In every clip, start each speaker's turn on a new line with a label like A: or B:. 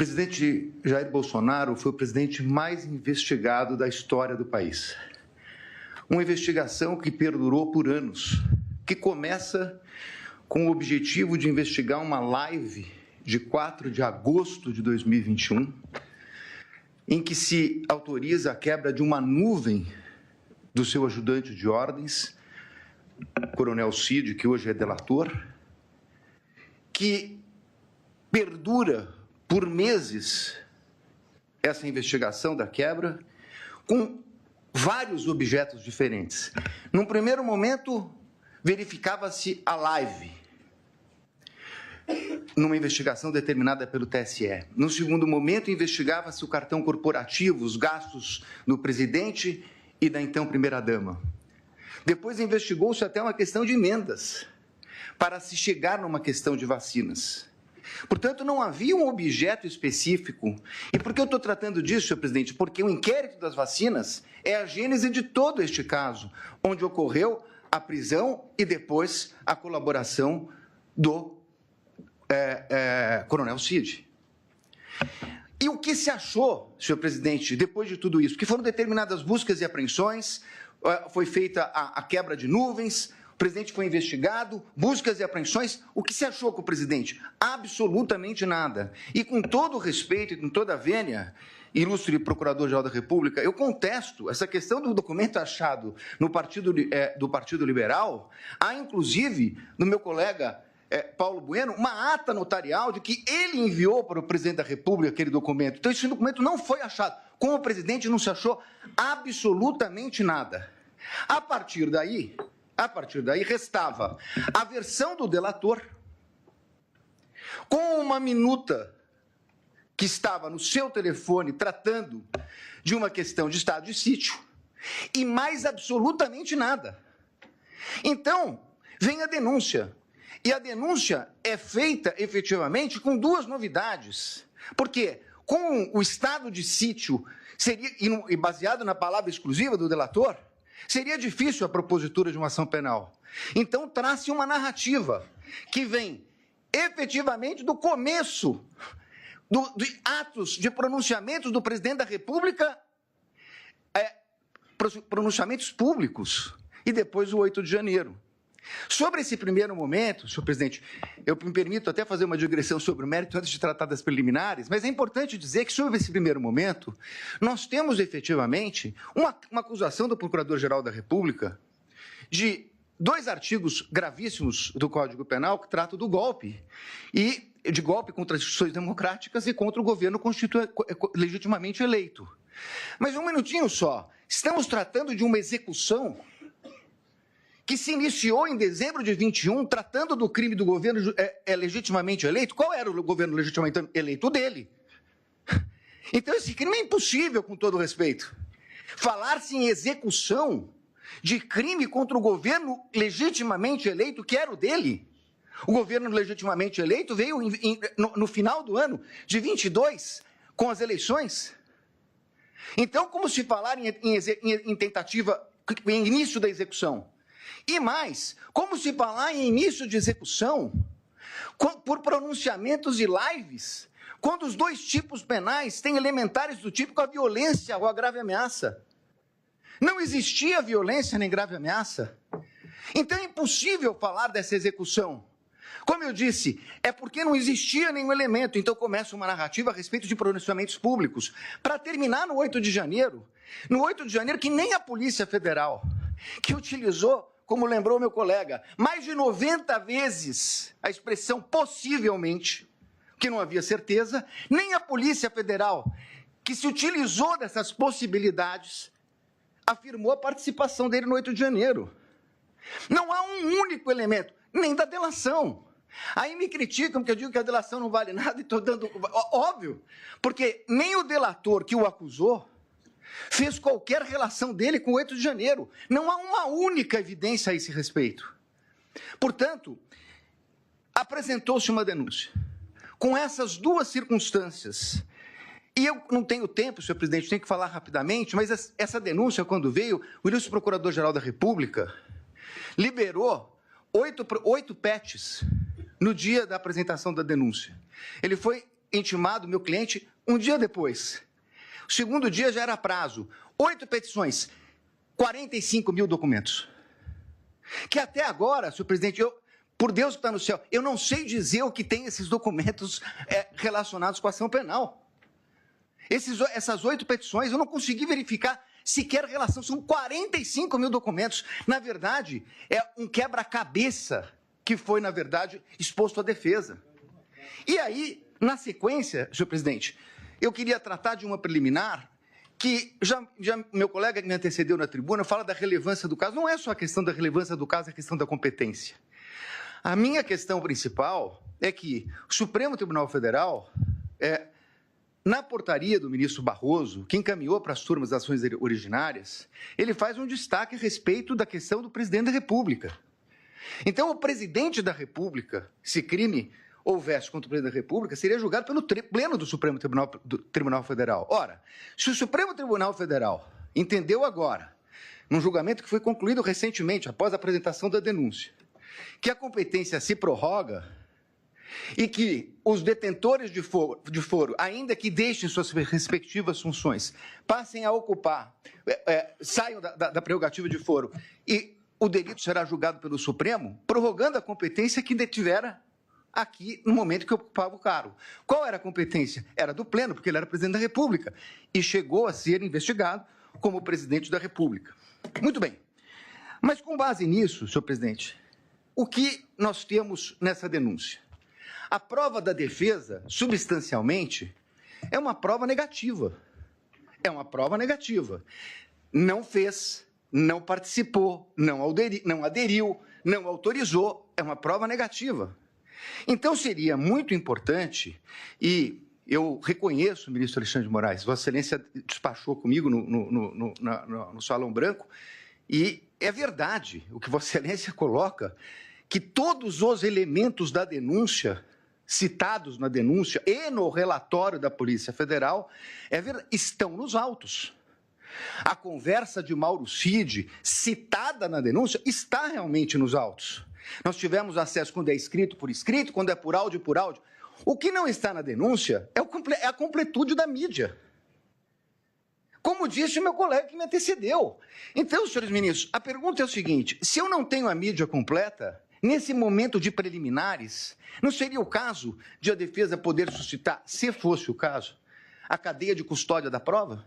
A: presidente Jair Bolsonaro foi o presidente mais investigado da história do país. Uma investigação que perdurou por anos, que começa com o objetivo de investigar uma live de 4 de agosto de 2021, em que se autoriza a quebra de uma nuvem do seu ajudante de ordens, Coronel Cid, que hoje é delator, que perdura por meses essa investigação da quebra, com vários objetos diferentes. Num primeiro momento, verificava-se a live, numa investigação determinada pelo TSE. No segundo momento, investigava-se o cartão corporativo, os gastos do presidente e da então primeira-dama. Depois investigou-se até uma questão de emendas, para se chegar numa questão de vacinas. Portanto, não havia um objeto específico. E por que eu estou tratando disso, senhor presidente? Porque o inquérito das vacinas é a gênese de todo este caso, onde ocorreu a prisão e depois a colaboração do Coronel Cid. E o que se achou, senhor presidente, depois de tudo isso? Que foram determinadas buscas e apreensões, foi feita a quebra de nuvens, o presidente foi investigado, buscas e apreensões. O que se achou com o presidente? Absolutamente nada. E com todo o respeito e com toda a vênia, ilustre Procurador-Geral da República, eu contesto essa questão do documento achado no do Partido Liberal. Há, inclusive, no meu colega Paulo Bueno, uma ata notarial de que ele enviou para o presidente da República aquele documento. Então, esse documento não foi achado. Com o presidente não se achou absolutamente nada. A partir daí, restava a versão do delator, com uma minuta que estava no seu telefone tratando de uma questão de estado de sítio, e mais absolutamente nada. Então, vem a denúncia. E a denúncia é feita, efetivamente, com duas novidades. Porque, com o estado de sítio, e baseado na palavra exclusiva do delator, seria difícil a propositura de uma ação penal. Então, traz-se uma narrativa que vem, efetivamente, do começo de atos de pronunciamentos do presidente da República, pronunciamentos públicos, e depois o 8 de janeiro. Sobre esse primeiro momento, senhor presidente, eu me permito até fazer uma digressão sobre o mérito antes de tratar das preliminares, mas é importante dizer que sobre esse primeiro momento, nós temos efetivamente uma acusação do Procurador-Geral da República de 2 artigos gravíssimos do Código Penal que tratam do golpe, e de golpe contra as instituições democráticas e contra o governo legitimamente eleito. Mas um minutinho só, estamos tratando de uma execução que se iniciou em dezembro de 21, tratando do crime do governo legitimamente eleito. Qual era o governo legitimamente eleito? O dele. Então, esse crime é impossível, com todo respeito. Falar-se em execução de crime contra o governo legitimamente eleito, que era o dele. O governo legitimamente eleito veio no final do ano de 22, com as eleições. Então, como se falar em tentativa, em início da execução? E mais, como se falar em início de execução por pronunciamentos e lives, quando os 2 tipos penais têm elementares do tipo a violência ou a grave ameaça? Não existia violência nem grave ameaça. Então é impossível falar dessa execução. Como eu disse, é porque não existia nenhum elemento. Então começa uma narrativa a respeito de pronunciamentos públicos, para terminar no 8 de janeiro. No 8 de janeiro, que nem a Polícia Federal, que utilizou, como lembrou meu colega, mais de 90 vezes a expressão possivelmente, que não havia certeza, nem a Polícia Federal, que se utilizou dessas possibilidades, afirmou a participação dele no 8 de janeiro. Não há um único elemento, nem da delação. Aí me criticam porque eu digo que a delação não vale nada e estou dando... Óbvio, porque nem o delator que o acusou fez qualquer relação dele com o 8 de janeiro. Não há uma única evidência a esse respeito. Portanto, apresentou-se uma denúncia. Com essas 2 circunstâncias, e eu não tenho tempo, senhor presidente, tenho que falar rapidamente, mas essa denúncia, quando veio, o ilustre Procurador-Geral da República liberou 8 PETs no dia da apresentação da denúncia. Ele foi intimado meu cliente um dia depois. O segundo dia já era prazo. 8 petições, 45 mil documentos. Que até agora, senhor presidente, por Deus que está no céu, eu não sei dizer o que tem esses documentos relacionados com a ação penal. Essas 8 petições, eu não consegui verificar sequer relação, são 45 mil documentos. Na verdade, é um quebra-cabeça que foi, na verdade, exposto à defesa. E aí, na sequência, senhor presidente, eu queria tratar de uma preliminar que já meu colega que me antecedeu na tribuna fala da relevância do caso. Não é só a questão da relevância do caso, é a questão da competência. A minha questão principal é que o Supremo Tribunal Federal, na portaria do ministro Barroso, que encaminhou para as turmas das ações originárias, ele faz um destaque a respeito da questão do presidente da República. Então, o presidente da República, se crime houvesse contra o presidente da República, seria julgado pelo pleno do Supremo Tribunal Federal. Ora, se o Supremo Tribunal Federal entendeu agora, num julgamento que foi concluído recentemente, após a apresentação da denúncia, que a competência se prorroga e que os detentores de foro, ainda que deixem suas respectivas funções, passem a ocupar, saiam da prerrogativa de foro e o delito será julgado pelo Supremo, prorrogando a competência que detivera aqui no momento que ocupava o cargo. Qual era a competência? Era do pleno, porque ele era presidente da República e chegou a ser investigado como presidente da República. Muito bem. Mas com base nisso, senhor presidente, o que nós temos nessa denúncia? A prova da defesa, substancialmente, é uma prova negativa. É uma prova negativa. Não fez, não participou, não aderiu, não autorizou. É uma prova negativa. Então, seria muito importante, e eu reconheço, ministro Alexandre de Moraes, Vossa Excelência despachou comigo no Salão Branco, e é verdade o que Vossa Excelência coloca, que todos os elementos da denúncia, citados na denúncia e no relatório da Polícia Federal, estão nos autos. A conversa de Mauro Cid, citada na denúncia, está realmente nos autos. Nós tivemos acesso quando é escrito, quando é por áudio, por áudio. O que não está na denúncia é a completude da mídia. Como disse o meu colega que me antecedeu. Então, senhores ministros, a pergunta é o seguinte: se eu não tenho a mídia completa, nesse momento de preliminares, não seria o caso de a defesa poder suscitar, se fosse o caso, a cadeia de custódia da prova?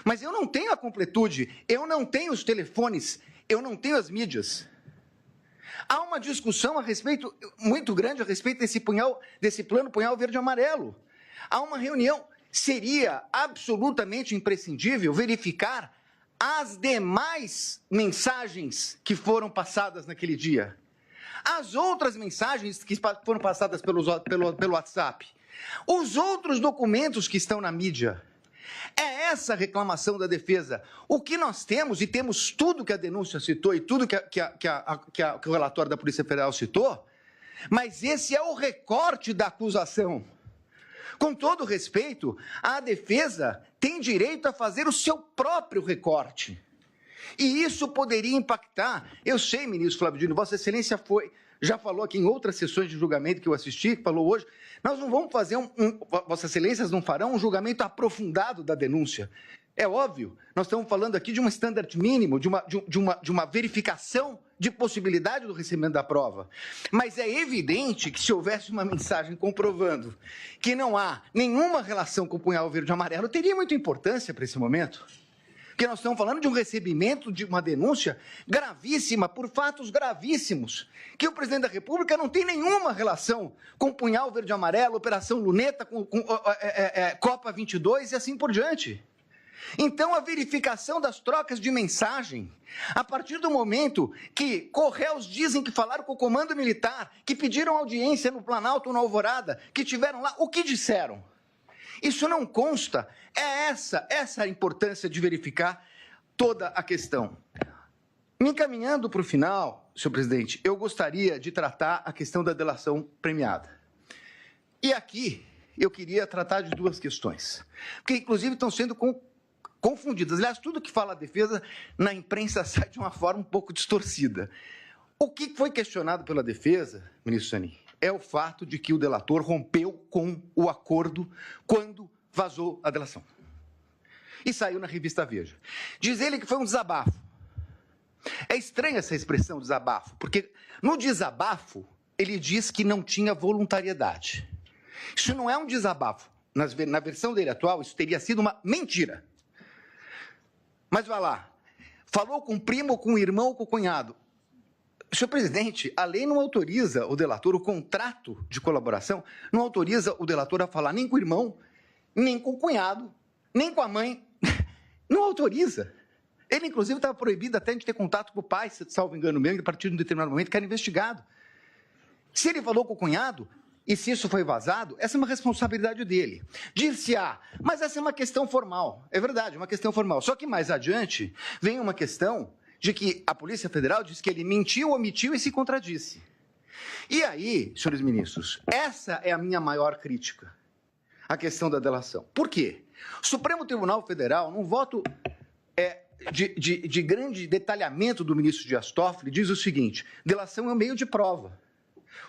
A: Mas eu não tenho a completude, eu não tenho os telefones, eu não tenho as mídias. Há uma discussão muito grande a respeito desse plano punhal verde e amarelo. Há uma reunião. Seria absolutamente imprescindível verificar as demais mensagens que foram passadas naquele dia. As outras mensagens que foram passadas pelo WhatsApp. Os outros documentos que estão na mídia. É essa a reclamação da defesa. O que nós temos, e temos tudo que a denúncia citou e tudo que o relatório da Polícia Federal citou, mas esse é o recorte da acusação. Com todo respeito, a defesa tem direito a fazer o seu próprio recorte. E isso poderia impactar. Eu sei, ministro Flávio Dino, Vossa Excelência já falou aqui em outras sessões de julgamento que eu assisti, falou hoje, nós não vamos fazer Vossas Excelências não farão um julgamento aprofundado da denúncia. É óbvio, nós estamos falando aqui de um standard mínimo, de uma verificação de possibilidade do recebimento da prova. Mas é evidente que se houvesse uma mensagem comprovando que não há nenhuma relação com o punhal verde e amarelo, teria muita importância para esse momento. Porque nós estamos falando de um recebimento de uma denúncia gravíssima, por fatos gravíssimos, que o presidente da República não tem nenhuma relação com o punhal verde e amarelo, Operação Luneta, com Copa 22 e assim por diante. Então, a verificação das trocas de mensagem, a partir do momento que Correios dizem que falaram com o Comando Militar, que pediram audiência no Planalto, na Alvorada, que tiveram lá, o que disseram? Isso não consta. É essa a importância de verificar toda a questão. Me encaminhando para o final, senhor presidente, eu gostaria de tratar a questão da delação premiada. E aqui eu queria tratar de duas questões, porque inclusive estão sendo confundidas. Aliás, tudo que fala a defesa na imprensa sai de uma forma um pouco distorcida. O que foi questionado pela defesa, ministro Zanin, é o fato de que o delator rompeu com o acordo quando vazou a delação. E saiu na revista Veja. Diz ele que foi um desabafo. É estranha essa expressão, desabafo, porque no desabafo ele diz que não tinha voluntariedade. Isso não é um desabafo. Na versão dele atual, isso teria sido uma mentira. Mas vai lá. Falou com o primo, com o irmão, com o cunhado. Senhor presidente, a lei não autoriza o delator, o contrato de colaboração, não autoriza o delator a falar nem com o irmão, nem com o cunhado, nem com a mãe. Não autoriza. Ele, inclusive, estava proibido até de ter contato com o pai, se salvo engano mesmo, a partir de um determinado momento, que era investigado. Se ele falou com o cunhado, e se isso foi vazado, essa é uma responsabilidade dele. Dir-se-á, mas essa é uma questão formal. É verdade, uma questão formal. Só que mais adiante vem uma questão de que a Polícia Federal diz que ele mentiu, omitiu e se contradisse. E aí, senhores ministros, essa é a minha maior crítica, a questão da delação. Por quê? O Supremo Tribunal Federal, num voto de grande detalhamento do ministro Dias Toffoli, diz o seguinte: delação é um meio de prova.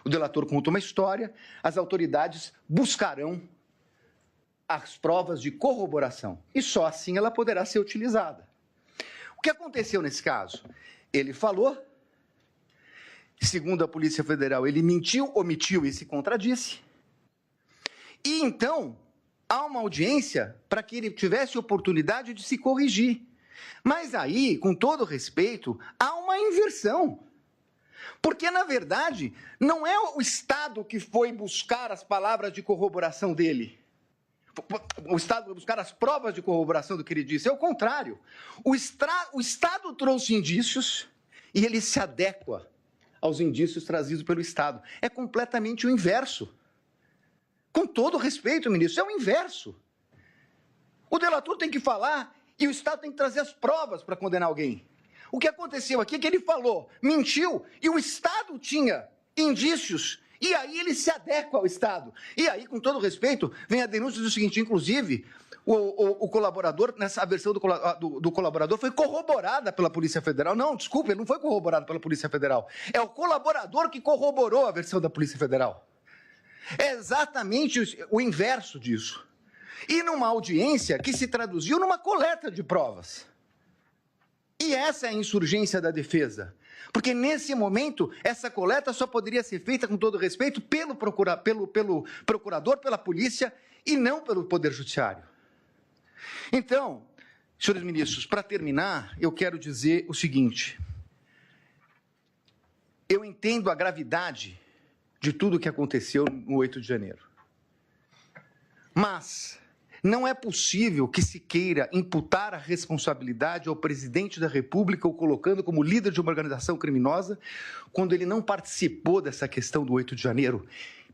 A: O delator conta uma história, as autoridades buscarão as provas de corroboração e só assim ela poderá ser utilizada. O que aconteceu nesse caso? Ele falou, segundo a Polícia Federal, ele mentiu, omitiu e se contradisse. E então, há uma audiência para que ele tivesse oportunidade de se corrigir. Mas aí, com todo respeito, há uma inversão. Porque, na verdade, não é o Estado que foi buscar as palavras de corroboração dele. O Estado vai buscar as provas de corroboração do que ele disse. É o contrário. O Estado trouxe indícios e ele se adequa aos indícios trazidos pelo Estado. É completamente o inverso. Com todo respeito, ministro, é o inverso. O delator tem que falar e o Estado tem que trazer as provas para condenar alguém. O que aconteceu aqui é que ele falou, mentiu, e o Estado tinha indícios. E aí ele se adequa ao Estado. E aí, com todo respeito, vem a denúncia do seguinte, inclusive, o colaborador, nessa versão do colaborador, foi corroborada pela Polícia Federal. Não, desculpe, ele não foi corroborado pela Polícia Federal. É o colaborador que corroborou a versão da Polícia Federal. É exatamente o inverso disso. E numa audiência que se traduziu numa coleta de provas. E essa é a insurgência da defesa. Porque, nesse momento, essa coleta só poderia ser feita, com todo respeito, pelo procurador, pela polícia e não pelo Poder Judiciário. Então, senhores ministros, para terminar, eu quero dizer o seguinte. Eu entendo a gravidade de tudo o que aconteceu no 8 de janeiro. Mas não é possível que se queira imputar a responsabilidade ao presidente da República, o colocando como líder de uma organização criminosa, quando ele não participou dessa questão do 8 de janeiro.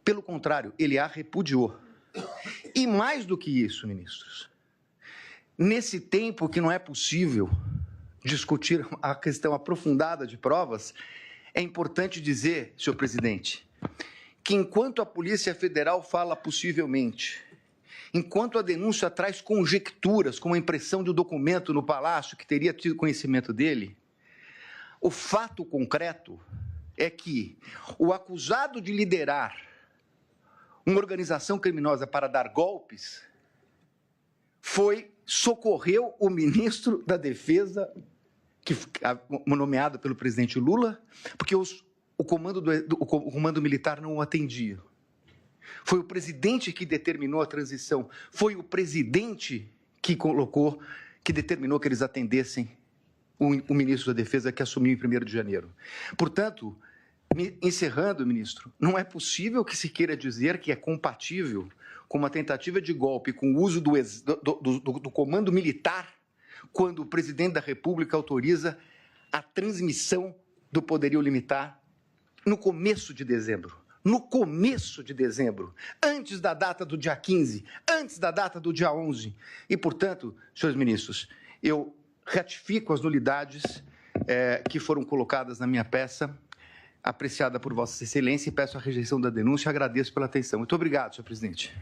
A: Pelo contrário, ele a repudiou. E mais do que isso, ministros, nesse tempo que não é possível discutir a questão aprofundada de provas, é importante dizer, senhor presidente, que enquanto a Polícia Federal fala possivelmente, enquanto a denúncia traz conjecturas, como a impressão de um documento no Palácio que teria tido conhecimento dele, o fato concreto é que o acusado de liderar uma organização criminosa para dar golpes socorreu o ministro da Defesa, nomeado pelo presidente Lula, porque o comando militar não o atendia. Foi o presidente que determinou a transição. Foi o presidente que determinou que eles atendessem o ministro da Defesa que assumiu em 1º de janeiro. Portanto, encerrando, ministro, não é possível que se queira dizer que é compatível com uma tentativa de golpe com o uso do comando militar quando o presidente da República autoriza a transmissão do poderio limitar no começo de dezembro. No começo de dezembro, antes da data do dia 15, antes da data do dia 11. E, portanto, senhores ministros, eu ratifico as nulidades que foram colocadas na minha peça, apreciada por Vossa Excelência, e peço a rejeição da denúncia e agradeço pela atenção. Muito obrigado, senhor presidente.